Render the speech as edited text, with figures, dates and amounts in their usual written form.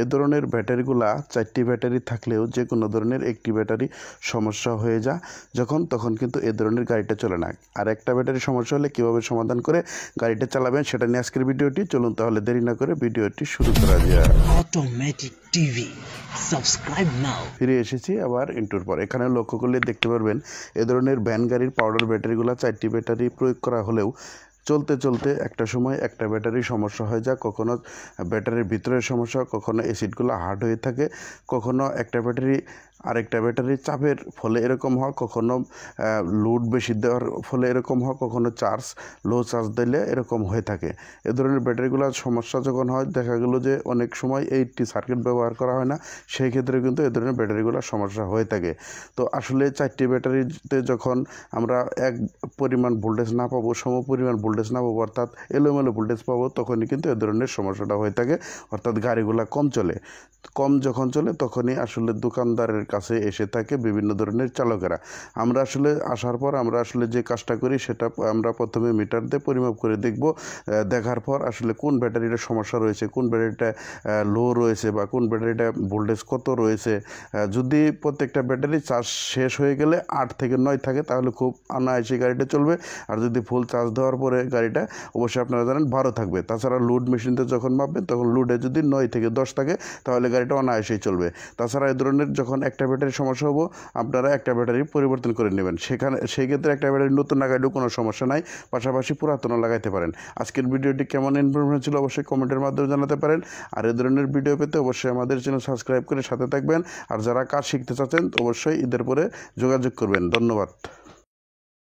এ ধরনের ব্যাটারিগুলা 4টি ব্যাটারি থাকলেও যে কোনো ধরনের একটি ব্যাটারি সমস্যা হয়ে যায় তখন কিন্তু এ ধরনের গাড়িটা চলে না। আর একটা ব্যাটারি সমস্যা হলে কীভাবে সমাধান করে গাড়িটা চালাবেন সেটা নিয়ে আজকের ভিডিওটি। চলুন তাহলে দেরি না করে ভিডিওটি শুরু করা যায়। অটোমেটিক টিভি সাবস্ক্রাইব নাও। ফিরে এসেছি আবার ইন্টুর পর। এখানে লক্ষ্য করলে দেখতে পারবেন এ ধরনের ভ্যান গাড়ির পাউডার ব্যাটারিগুলো 4টি ব্যাটারি প্রয়োগ করা হলেও চলতে চলতে একটা সময় একটা ব্যাটারির সমস্যা হয়ে যায়। কখনো ব্যাটারির ভিতরের সমস্যা, কখনো অ্যাসিডগুলো হার্ড হয়ে থাকে, কখনো একটা ব্যাটারি আরেকটা ব্যাটারির চাপের ফলে এরকম হয়, কখনো লোড বেশি দেওয়ার ফলে এরকম হয়, কখনো লো চার্জ দিলে এরকম হয়ে থাকে। এ ধরনের ব্যাটারিগুলোর সমস্যা যখন হয় দেখা গেল যে অনেক সময় এইটি সার্কিট ব্যবহার করা হয় না, সেই ক্ষেত্রে কিন্তু এ ধরনের ব্যাটারিগুলোর সমস্যা হয়ে থাকে। তো আসলে 4টি ব্যাটারিতে যখন আমরা এক পরিমাণ ভোল্টেজ না পাবো, সম পরিমাণ ভোল্টেজ না পাবো, অর্থাৎ এলোমেলো ভোল্টেজ পাবো, তখনই কিন্তু এ ধরনের সমস্যাটা হয়ে থাকে। অর্থাৎ গাড়িগুলো কম যখন চলে তখনই আসলে দোকানদারের কাছে এসে থাকে বিভিন্ন ধরনের চালকেরা। আমরা আসলে আসার পর আমরা আসলে যে কাজটা করি সেটা আমরা প্রথমে মিটার দিয়ে পরিমাপ করে দেখব। দেখার পর আসলে কোন ব্যাটারিটার সমস্যা রয়েছে, কোন ব্যাটারিটা লো রয়েছে বা কোন ব্যাটারিটা ভোল্টেজ কত রয়েছে। যদি প্রত্যেকটা ব্যাটারি চার্জ শেষ হয়ে গেলে 8 থেকে 9 থাকে তাহলে খুব অনায়াসে গাড়িটা চলবে। আর যদি ফুল চার্জ দেওয়ার পরে গাড়িটা অবশ্যই আপনারা জানেন 12 থাকবে। তাছাড়া লোড মেশিনতে যখন মাপবেন তখন লোডে যদি 9 থেকে 10 থাকে তাহলে গাড়িটা অনায়াসেই চলবে। তাছাড়া এই ধরনের যখন একটা ব্যাটারির সমস্যা হবো আপনারা একটা ব্যাটারি পরিবর্তন করে নেবেন। সেই ক্ষেত্রে একটা ব্যাটারি নতুন লাগাইলেও কোনো সমস্যা নাই, পাশাপাশি পুরাতনও লাগাইতে পারেন। আজকের ভিডিওটি কেমন ইনফরমেশন ছিল অবশ্যই কমেন্টের মাধ্যমে জানাতে পারেন। আর এই ধরনের ভিডিও পেতে অবশ্যই আমাদের চ্যানেল সাবস্ক্রাইব করে সাথে থাকবেন। আর যারা কাজ শিখতে চাচ্ছেন অবশ্যই ঈদের পরে যোগাযোগ করবেন। ধন্যবাদ।